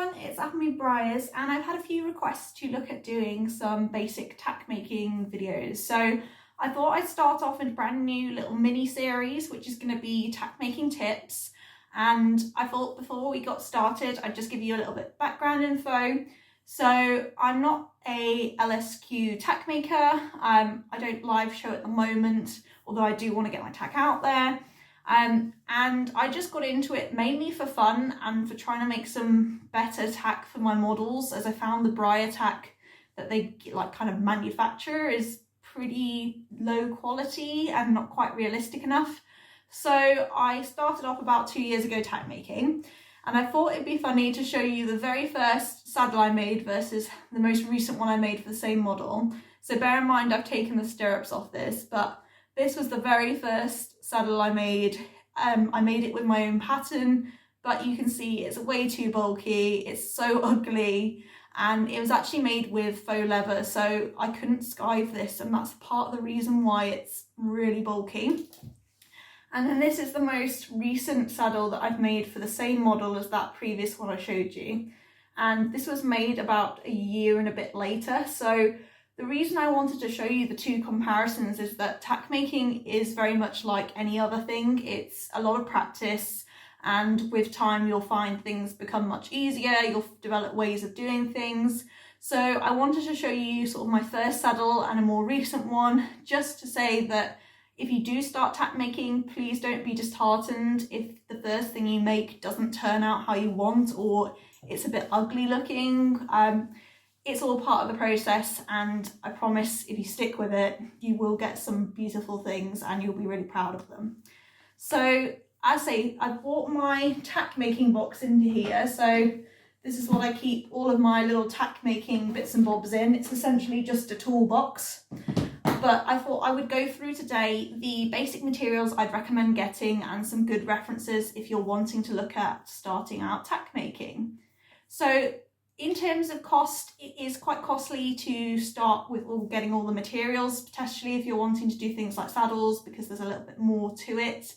everyone, it's Apple Briars, and I've had a few requests to look at doing some basic tack making videos. So I thought I'd start off with a brand new little mini series, which is going to be tack making tips. And I thought before we got started, I'd just give you a little bit of background info. So I'm not a LSQ tack maker. I don't live show at the moment, although I do want to get my tack out there. And I just got into it mainly for fun and for trying to make some better tack for my models, as I found the briar tack that they like kind of manufacture is pretty low quality and not quite realistic enough. So I started off about 2 years ago tack making, and I thought it'd be funny to show you the very first saddle I made versus the most recent one I made for the same model. So bear in mind I've taken the stirrups off this, but this was the very first saddle I made. I made it with my own pattern, but you can see it's way too bulky, it's so ugly, and it was actually made with faux leather, so I couldn't skive this, and that's part of the reason why it's really bulky. And then this is the most recent saddle that I've made for the same model as that previous one I showed you. And this was made about a year and a bit later, so the reason I wanted to show you the two comparisons is that tack making is very much like any other thing. It's a lot of practice, and with time you'll find things become much easier, you'll develop ways of doing things. So I wanted to show you sort of my first saddle and a more recent one, just to say that if you do start tack making, please don't be disheartened if the first thing you make doesn't turn out how you want, or it's a bit ugly looking. It's all part of the process, and I promise if you stick with it, you will get some beautiful things and you'll be really proud of them. So as I say, I bought my tack making box into here. So this is what I keep all of my little tack making bits and bobs in. It's essentially just a toolbox. But I thought I would go through today the basic materials I'd recommend getting and some good references if you're wanting to look at starting out tack making. So in terms of cost, it is quite costly to start with getting all the materials, potentially if you're wanting to do things like saddles, because there's a little bit more to it.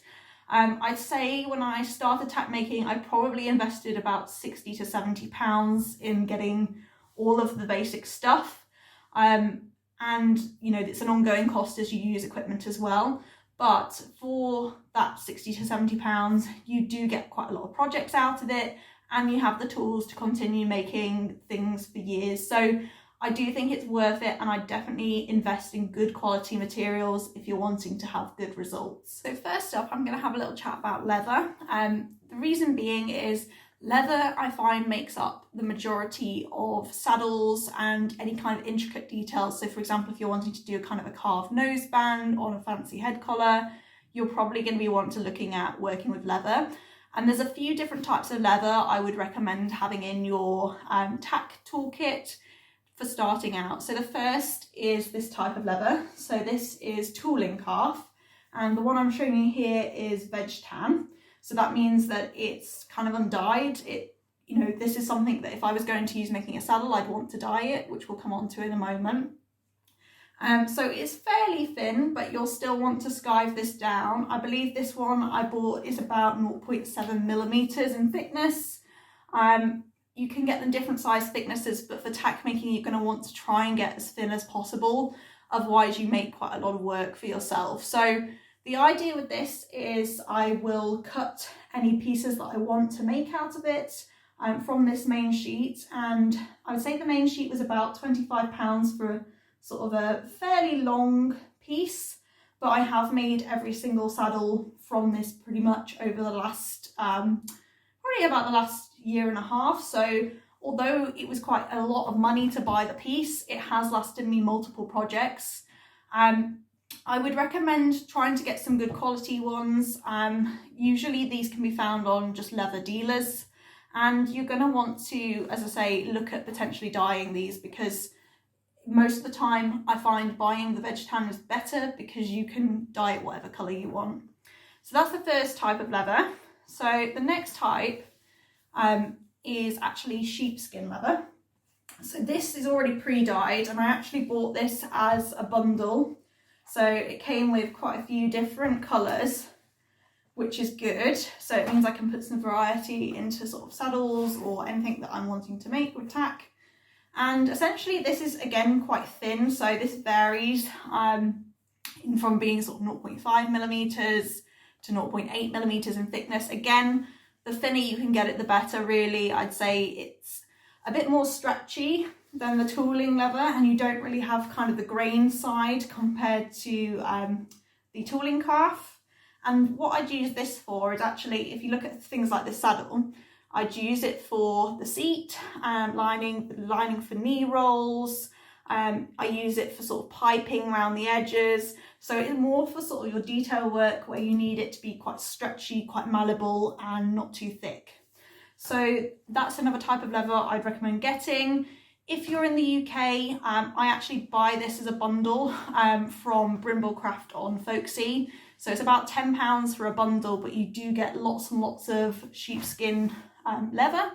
I'd say when I started tack making, I probably invested about £60 to £70 in getting all of the basic stuff. And you know, it's an ongoing cost as you use equipment as well. But for that £60 to £70, you do get quite a lot of projects out of it, and you have the tools to continue making things for years. So I do think it's worth it, and I definitely invest in good quality materials if you're wanting to have good results. So first up, I'm going to have a little chat about leather. The reason being is leather, I find, makes up the majority of saddles and any kind of intricate details. So for example, if you're wanting to do a kind of a carved noseband on a fancy head collar, you're probably going to be looking at working with leather. And there's a few different types of leather I would recommend having in your tack toolkit for starting out. So the first is this type of leather. So this is Tooling Calf, and the one I'm showing you here is Veg Tan. So that means that it's kind of undyed. You know, this is something that if I was going to use making a saddle, I'd want to dye it, which we'll come on to in a moment. So it's fairly thin, but you'll still want to skive this down. I believe this one I bought is about 0.7 millimeters in thickness. You can get them different size thicknesses, but for tack making, you're going to want to try and get as thin as possible. Otherwise, you make quite a lot of work for yourself. So the idea with this is I will cut any pieces that I want to make out of it from this main sheet. And I would say the main sheet was about £25 for sort of a fairly long piece, but I have made every single saddle from this pretty much over the last, probably about the last year and a half. So although it was quite a lot of money to buy the piece, it has lasted me multiple projects. I would recommend trying to get some good quality ones. Usually these can be found on just leather dealers, and you're going to want to, as I say, look at potentially dyeing these, because most of the time I find buying the Veg Tan is better because you can dye it whatever colour you want. So that's the first type of leather. So the next type is actually sheepskin leather. So this is already pre-dyed, and I actually bought this as a bundle. So it came with quite a few different colours. which is good. So it means I can put some variety into sort of saddles or anything that I'm wanting to make with tack. And essentially this is again quite thin, so this varies from being sort of 0.5 millimeters to 0.8 millimeters in thickness. Again, the thinner you can get it, the better really. I'd say it's a bit more stretchy than the tooling leather, and you don't really have kind of the grain side compared to the tooling calf. And what I'd use this for is actually, if you look at things like this saddle, I'd use it for the seat, lining for knee rolls. I use it for sort of piping around the edges. So it's more for sort of your detail work where you need it to be quite stretchy, quite malleable and not too thick. So that's another type of leather I'd recommend getting. If you're in the UK, I actually buy this as a bundle from Brimblecraft on Folksy. So it's about £10 for a bundle, but you do get lots and lots of sheepskin leather.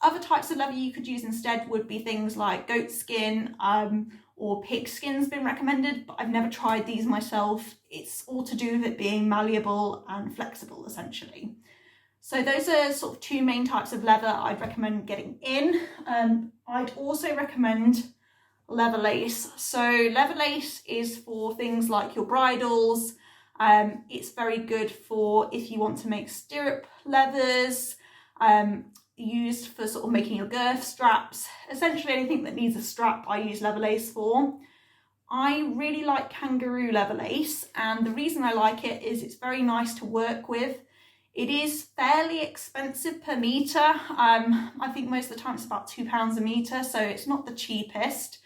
Other types of leather you could use instead would be things like goat skin or pig skin's been recommended, but I've never tried these myself. It's all to do with it being malleable and flexible essentially. So those are sort of two main types of leather I'd recommend getting in. I'd also recommend leather lace. So leather lace is for things like your bridles. It's very good for if you want to make stirrup leathers, used for sort of making your girth straps. Essentially anything that needs a strap I use leather lace for. I really like Kangaroo Leather Lace, and the reason I like it is it's very nice to work with. It is fairly expensive per metre. I think most of the time it's about £2 a metre, so it's not the cheapest,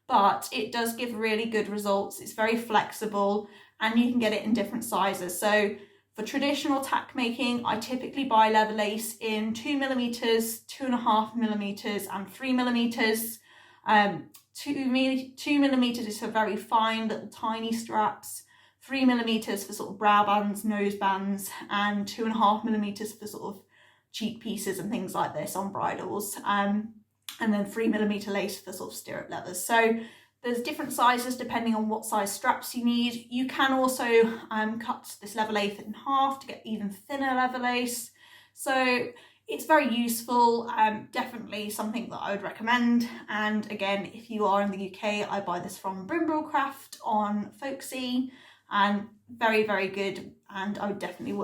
but it does give really good results. It's very flexible and you can get it in different sizes. So for traditional tack making, I typically buy leather lace in 2mm, 2.5 millimeters and 3 millimeters. 2 millimeters is for very fine little tiny straps, 3 millimeters for sort of brow bands, nose bands, and 2.5 millimeters for sort of cheek pieces and things like this on bridles. And then 3 millimeter lace for sort of stirrup leathers. So there's different sizes depending on what size straps you need. You can also cut this leather lace in half to get even thinner leather lace. So it's very useful, definitely something that I would recommend. And again, if you are in the UK, I buy this from Brimblecraft on Folksy, and very, very good, and I would definitely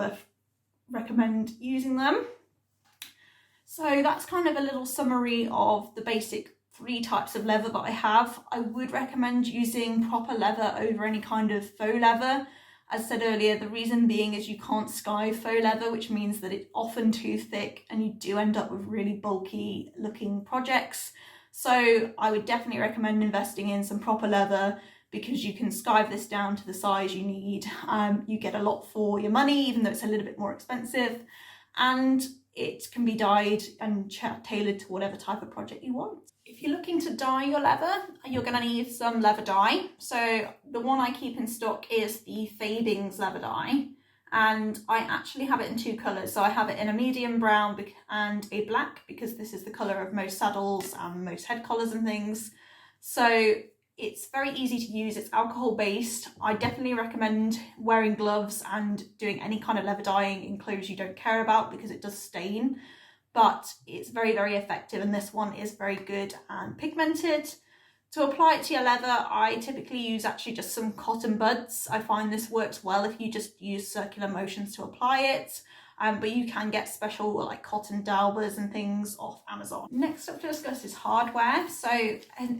recommend using them. So that's kind of a little summary of the basic 3 types of leather that I have. I would recommend using proper leather over any kind of faux leather. As I said earlier, the reason being is you can't skive faux leather, which means that it's often too thick and you do end up with really bulky looking projects. So I would definitely recommend investing in some proper leather, because you can skive this down to the size you need. You get a lot for your money, even though it's a little bit more expensive, and it can be dyed and tailored to whatever type of project you want. If you're looking to dye your leather, you're going to need some leather dye. So the one I keep in stock is the Fiebings Leather Dye, and I actually have it in 2 colours. So I have it in a medium brown and a black, because this is the colour of most saddles and most head collars and things. So it's very easy to use. It's alcohol based. I definitely recommend wearing gloves and doing any kind of leather dyeing in clothes you don't care about, because it does stain, but it's very, very effective, and this one is very good and pigmented. To apply it to your leather, I typically use actually just some cotton buds. I find this works well if you just use circular motions to apply it. But you can get special like cotton daubers and things off Amazon. Next up to discuss is hardware. So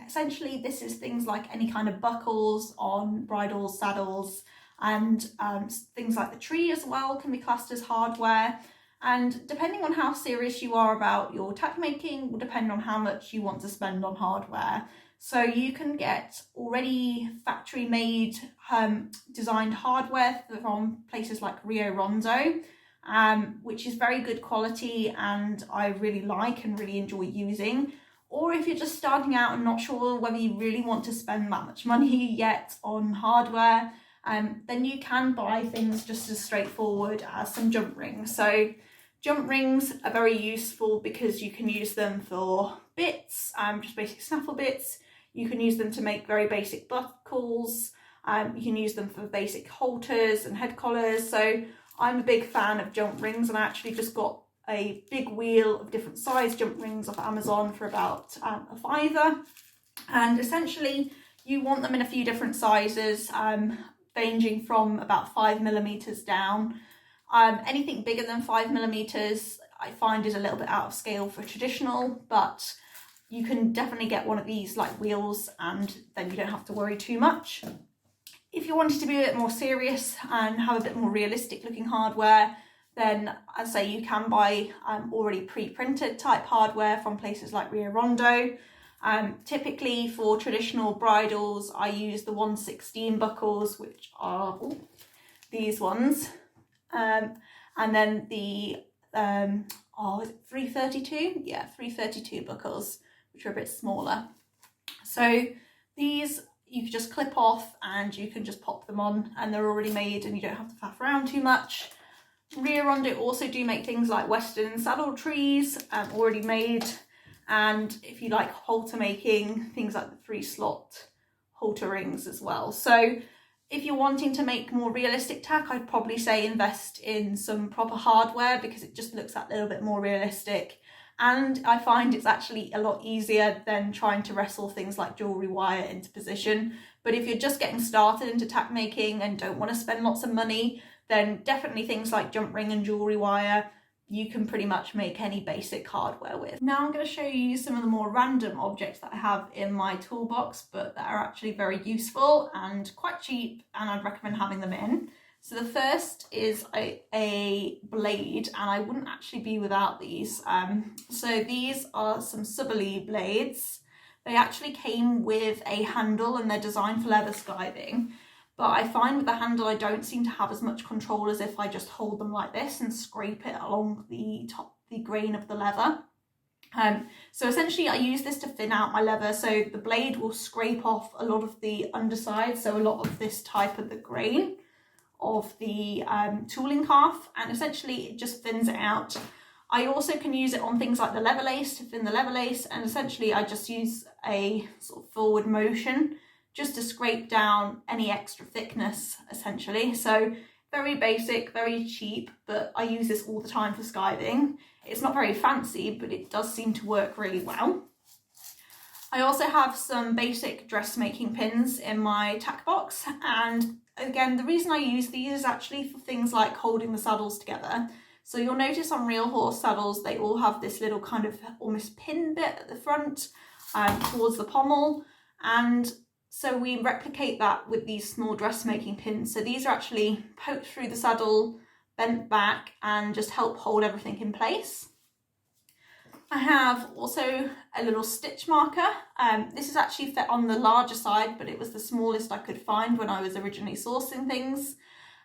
essentially this is things like any kind of buckles on bridles, saddles, and things like the tree as well can be classed as hardware. And depending on how serious you are about your tack making will depend on how much you want to spend on hardware. So you can get already factory made designed hardware from places like Rondo, which is very good quality and I really like and really enjoy using. Or if you're just starting out and not sure whether you really want to spend that much money yet on hardware, then you can buy things just as straightforward as some jump rings. So jump rings are very useful because you can use them for bits, just basic snaffle bits. You can use them to make very basic buckles. You can use them for basic halters and head collars. So I'm a big fan of jump rings, and I actually just got a big wheel of different size jump rings off Amazon for about £5. And essentially you want them in a few different sizes, ranging from about 5mm down. Anything bigger than 5mm I find is a little bit out of scale for traditional, but you can definitely get one of these like wheels and then you don't have to worry too much. If you wanted to be a bit more serious and have a bit more realistic looking hardware, then I'd say you can buy already pre-printed type hardware from places like Rondo. Typically for traditional bridles, I use the 116 buckles, which are these ones. And then the, is it 332? Yeah, 332 buckles, which are a bit smaller. So these you can just clip off and you can just pop them on, and they're already made and you don't have to faff around too much. Rondo also do make things like Western saddle trees, already made. And if you like halter making, things like the 3-slot halter rings as well. So if you're wanting to make more realistic tack, I'd probably say invest in some proper hardware, because it just looks a little bit more realistic. And I find it's actually a lot easier than trying to wrestle things like jewellery wire into position. But if you're just getting started into tack making and don't want to spend lots of money, then definitely things like jump ring and jewellery wire, you can pretty much make any basic hardware with. Now I'm going to show you some of the more random objects that I have in my toolbox, but that are actually very useful and quite cheap, and I'd recommend having them in. So the first is a blade, and I wouldn't actually be without these. So these are some Saddlery blades. They actually came with a handle and they're designed for leather skiving. But I find with the handle I don't seem to have as much control as if I just hold them like this and scrape it along the grain of the leather. So essentially I use this to thin out my leather, so the blade will scrape off a lot of the underside, so a lot of this type of the grain of the tooling calf, and essentially it just thins it out. I also can use it on things like the leather lace to thin the leather lace, and essentially I just use a sort of forward motion just to scrape down any extra thickness essentially. So very basic, very cheap, but I use this all the time for skiving. It's not very fancy, but it does seem to work really well. I also have some basic dressmaking pins in my tack box, and again, the reason I use these is actually for things like holding the saddles together. So you'll notice on real horse saddles, they all have this little kind of almost pin bit at the front towards the pommel, and so we replicate that with these small dressmaking pins. So these are actually poked through the saddle, bent back, and just help hold everything in place. I have also a little stitch marker. This is actually fit on the larger side, but it was the smallest I could find when I was originally sourcing things.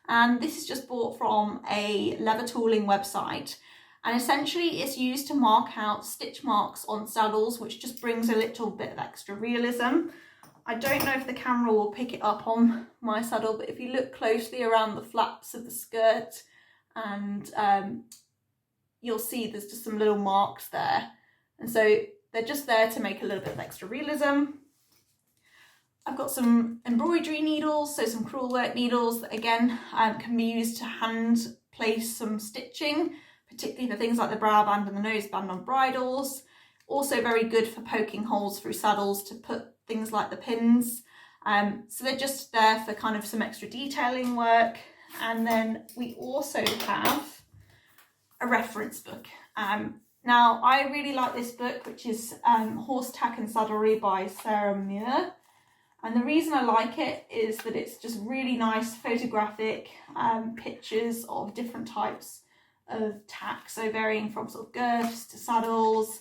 And this is just bought from a leather tooling website. And essentially it's used to mark out stitch marks on saddles, which just brings a little bit of extra realism. I don't know if the camera will pick it up on my saddle, but if you look closely around the flaps of the skirt, and you'll see there's just some little marks there. And so they're just there to make a little bit of extra realism. I've got some embroidery needles, so some Crewelwork needles that again can be used to hand place some stitching, particularly for things like the brow band and the nose band on bridles. Also very good for poking holes through saddles to put things like the pins. So they're just there for kind of some extra detailing work. And then we also have a reference book. Now I really like this book, which is Horse Tack and Saddlery by Sarah Muir. And the reason I like it is that it's just really nice photographic pictures of different types of tack, so varying from sort of girths to saddles.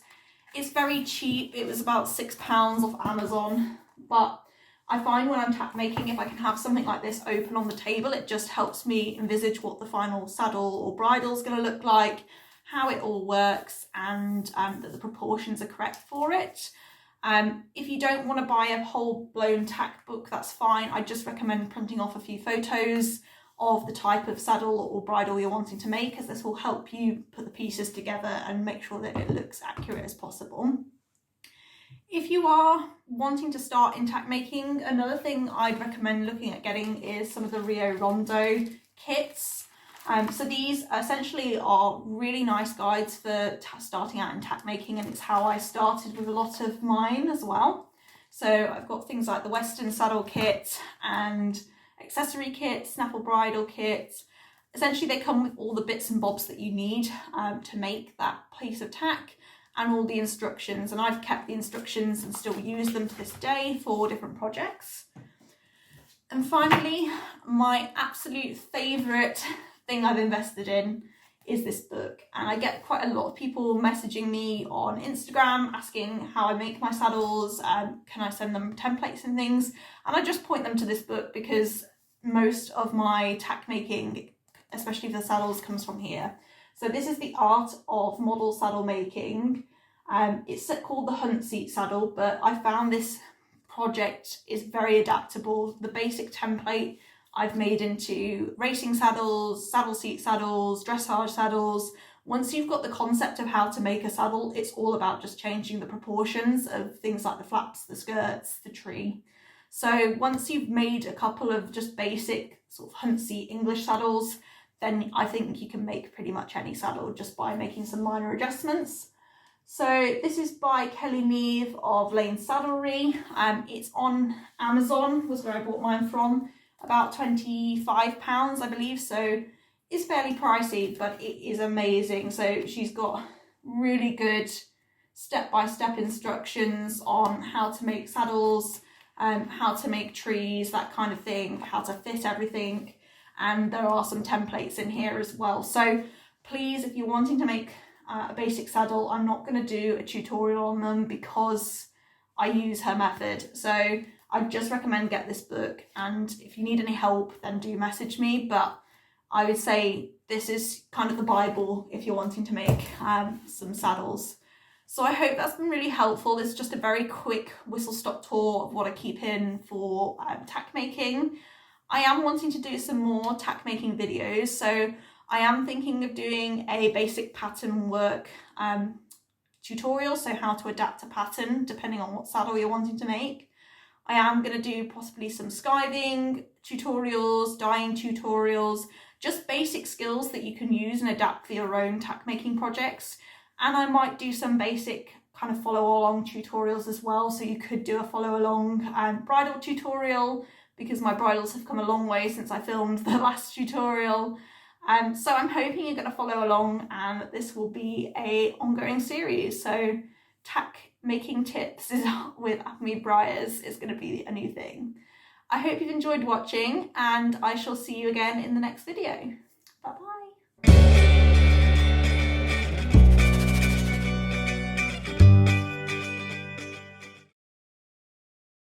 It's very cheap. It was about £6 off Amazon, but I find when I'm tack making, if I can have something like this open on the table, it just helps me envisage what the final saddle or bridle is going to look like, how it all works, and that the proportions are correct for it. If you don't want to buy a whole blown tack book, that's fine. I just recommend printing off a few photos of the type of saddle or bridle you're wanting to make, as this will help you put the pieces together and make sure that it looks accurate as possible. If you are wanting to start in tack making, another thing I'd recommend looking at getting is some of the Rondo kits. So these essentially are really nice guides for starting out in tack making, and it's how I started with a lot of mine as well. So I've got things like the Western saddle kit and accessory kit, snaffle bridle kit. Essentially they come with all the bits and bobs that you need to make that piece of tack, and all the instructions, and I've kept the instructions and still use them to this day for different projects. And finally, my absolute favourite thing I've invested in is this book, and I get quite a lot of people messaging me on Instagram asking how I make my saddles, can I send them templates and things, and I just point them to this book because most of my tack making, especially for the saddles, comes from here. So this is The Art of Model Saddle Making. It's called the Huntseat saddle, but I found this project is very adaptable. The basic template I've made into racing saddles, saddle seat saddles, dressage saddles. Once you've got the concept of how to make a saddle, it's all about just changing the proportions of things like the flaps, the skirts, the tree. So once you've made a couple of just basic sort of Huntseat English saddles, then I think you can make pretty much any saddle just by making some minor adjustments. So this is by Kelly Neve of Lane Saddlery. It's on Amazon, was where I bought mine from, about £25 I believe, so it's fairly pricey, but it is amazing. So she's got really good step-by-step instructions on how to make saddles, how to make trees, that kind of thing, how to fit everything, and there are some templates in here as well. So please, if you're wanting to make a basic saddle, I'm not going to do a tutorial on them because I use her method. So I just recommend get this book, and if you need any help then do message me, but I would say this is kind of the Bible if you're wanting to make some saddles. So I hope that's been really helpful. It's just a very quick whistle-stop tour of what I keep in for tack making. I am wanting to do some more tack making videos, so I am thinking of doing a basic pattern work tutorial, so how to adapt a pattern depending on what saddle you're wanting to make. I am going to do possibly some skiving tutorials, dyeing tutorials, just basic skills that you can use and adapt for your own tack making projects. And I might do some basic kind of follow along tutorials as well, so you could do a follow along bridle tutorial, because my bridles have come a long way since I filmed the last tutorial. So I'm hoping you're going to follow along, and this will be a ongoing series. So tack making tips with Acme Briars is going to be a new thing. I hope you've enjoyed watching, and I shall see you again in the next video. Bye bye.